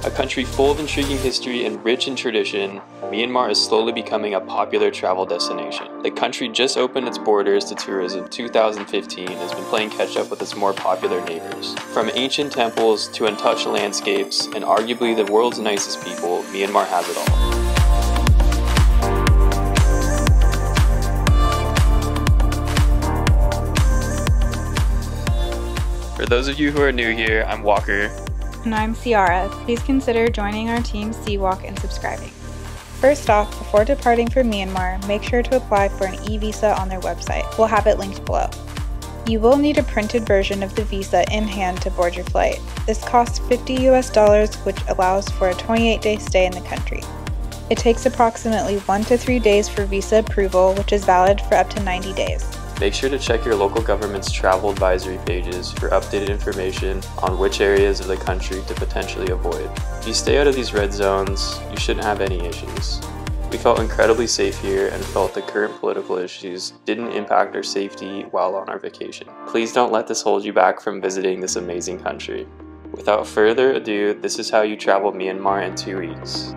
A country full of intriguing history and rich in tradition, Myanmar is slowly becoming a popular travel destination. The country just opened its borders to tourism in 2015 and has been playing catch up with its more popular neighbors. From ancient temples to untouched landscapes and arguably the world's nicest people, Myanmar has it all. For those of you who are new here, I'm Walker. And I'm Ciara. Please consider joining our team Seawalk and subscribing. First off, before departing for Myanmar, make sure to apply for an e-visa on their website. We'll have it linked below. You will need a printed version of the visa in hand to board your flight. This costs $50 US, which allows for a 28-day stay in the country. It takes approximately 1 to 3 days for visa approval, which is valid for up to 90 days. Make sure to check your local government's travel advisory pages for updated information on which areas of the country to potentially avoid. If you stay out of these red zones, you shouldn't have any issues. We felt incredibly safe here and felt the current political issues didn't impact our safety while on our vacation. Please don't let this hold you back from visiting this amazing country. Without further ado, this is how you travel Myanmar in 2 weeks.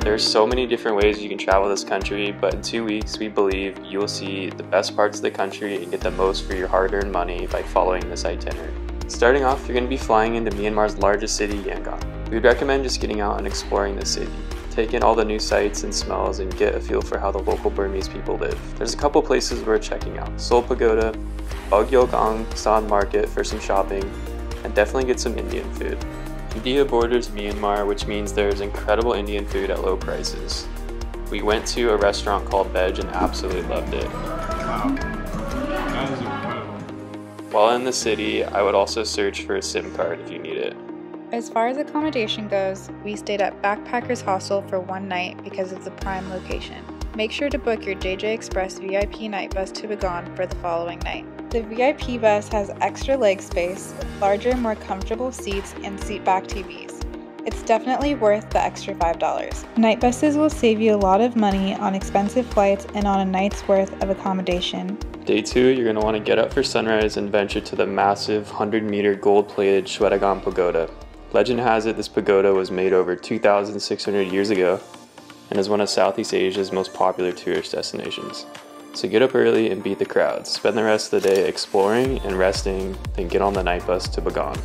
There are so many different ways you can travel this country, but in 2 weeks we believe you will see the best parts of the country and get the most for your hard-earned money by following this itinerary. Starting off, you're going to be flying into Myanmar's largest city, Yangon. We would recommend just getting out and exploring the city. Take in all the new sights and smells and get a feel for how the local Burmese people live. There's a couple places we're checking out: Seoul Pagoda, Bagan San Market for some shopping, and definitely get some Indian food. India borders Myanmar, which means there's incredible Indian food at low prices. We went to a restaurant called Veg and absolutely loved it. Wow, that is incredible. While in the city, I would also search for a SIM card if you need it. As far as accommodation goes, we stayed at Backpackers Hostel for one night because of the prime location. Make sure to book your JJ Express VIP night bus to Bagan for the following night. The VIP bus has extra leg space, larger, more comfortable seats, and seat-back TVs. It's definitely worth the extra $5. Night buses will save you a lot of money on expensive flights and on a night's worth of accommodation. Day 2, you're going to want to get up for sunrise and venture to the massive 100-meter gold-plated Shwedagon Pagoda. Legend has it this pagoda was made over 2,600 years ago and is one of Southeast Asia's most popular tourist destinations. So get up early and beat the crowds. Spend the rest of the day exploring and resting, then get on the night bus to Bagan.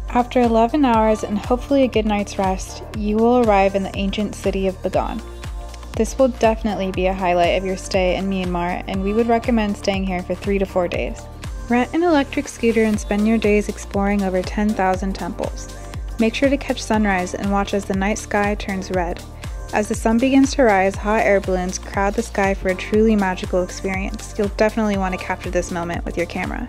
After 11 hours and hopefully a good night's rest, you will arrive in the ancient city of Bagan. This will definitely be a highlight of your stay in Myanmar, and we would recommend staying here for 3 to 4 days. Rent an electric scooter and spend your days exploring over 10,000 temples. Make sure to catch sunrise and watch as the night sky turns red. As the sun begins to rise, hot air balloons crowd the sky for a truly magical experience. You'll definitely want to capture this moment with your camera.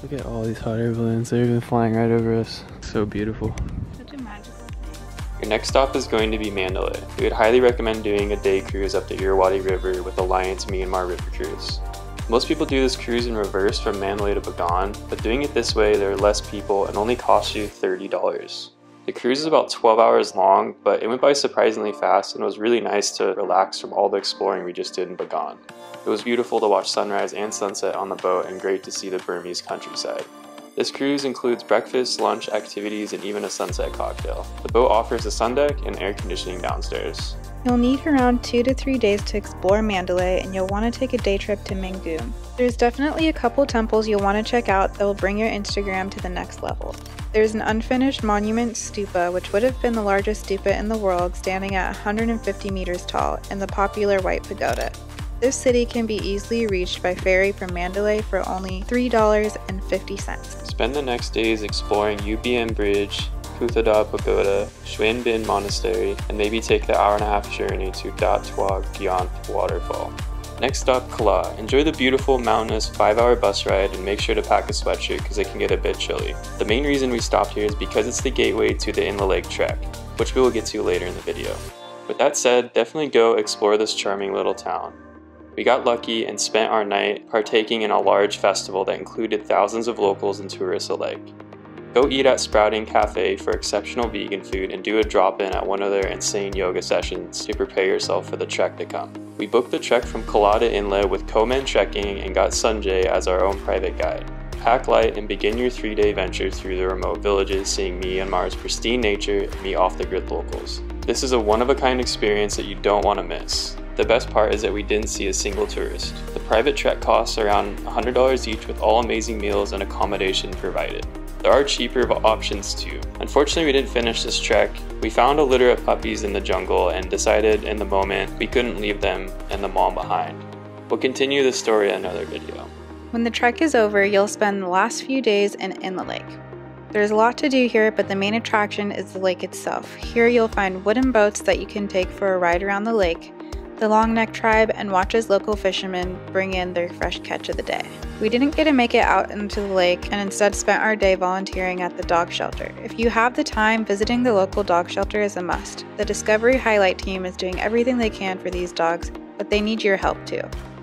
Look at all these hot air balloons. They've been flying right over us. So beautiful. Such a magical thing. Your next stop is going to be Mandalay. We would highly recommend doing a day cruise up the Irrawaddy River with Alliance Myanmar River Cruise. Most people do this cruise in reverse from Mandalay to Bagan, but doing it this way there are less people and only costs you $30. The cruise is about 12 hours long, but it went by surprisingly fast and it was really nice to relax from all the exploring we just did in Bagan. It was beautiful to watch sunrise and sunset on the boat and great to see the Burmese countryside. This cruise includes breakfast, lunch, activities, and even a sunset cocktail. The boat offers a sun deck and air conditioning downstairs. You'll need around 2 to 3 days to explore Mandalay, and you'll want to take a day trip to Mangoon. There's definitely a couple temples you'll want to check out that will bring your Instagram to the next level. There's an unfinished monument stupa, which would have been the largest stupa in the world, standing at 150 meters tall, in the popular White Pagoda. This city can be easily reached by ferry from Mandalay for only $3.50. Spend the next days exploring UBM Bridge, Kuthada Pagoda, Xuan Bin Monastery, and maybe take the hour-and-a-half journey to Dat Tuag Gyan Waterfall. Next stop, KALAW. Enjoy the beautiful mountainous 5-hour bus ride and make sure to pack a sweatshirt because it can get a bit chilly. The main reason we stopped here is because it's the gateway to the Inle Lake trek, which we will get to later in the video. With that said, definitely go explore this charming little town. We got lucky and spent our night partaking in a large festival that included thousands of locals and tourists alike. Go eat at Sprouting Cafe for exceptional vegan food and do a drop-in at one of their insane yoga sessions to prepare yourself for the trek to come. We booked the trek from KALAW to Inle with co-man trekking and got Sanjay as our own private guide. pack light and begin your 3-day venture through the remote villages, seeing Myanmar's pristine nature and meet off-the-grid locals. This is a one-of-a-kind experience that you don't want to miss. The best part is that we didn't see a single tourist. The private trek costs around $100 each with all amazing meals and accommodation provided. There are cheaper options too. Unfortunately, we didn't finish this trek. We found a litter of puppies in the jungle and decided in the moment we couldn't leave them and the mom behind. We'll continue this story in another video. When the trek is over, you'll spend the last few days in Inle Lake. There's a lot to do here, but the main attraction is the lake itself. Here you'll find wooden boats that you can take for a ride around the lake, the long neck tribe, and watch as local fishermen bring in their fresh catch of the day. We didn't get to make it out into the lake and instead spent our day volunteering at the dog shelter. If you have the time, visiting the local dog shelter is a must. The Discovery Highlight team is doing everything they can for these dogs, but they need your help too.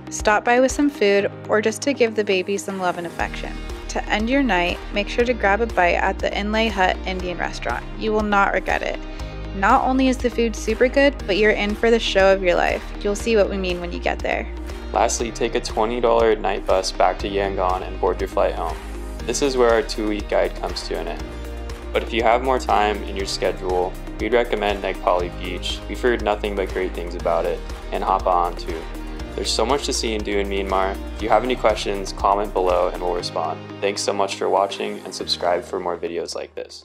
Stop by with some food or just to give the baby some love and affection. To end your night, make sure to grab a bite at the Inle Hut Indian restaurant. You will not regret it. Not only is the food super good, but you're in for the show of your life. You'll see what we mean when you get there. Lastly, take a $20 night bus back to Yangon and board your flight home. This is where our 2-week guide comes to an end. But if you have more time in your schedule, we'd recommend Nagpali Beach. We've heard nothing but great things about it, and hop on too. There's so much to see and do in Myanmar. If you have any questions, comment below and we'll respond. Thanks so much for watching and subscribe for more videos like this.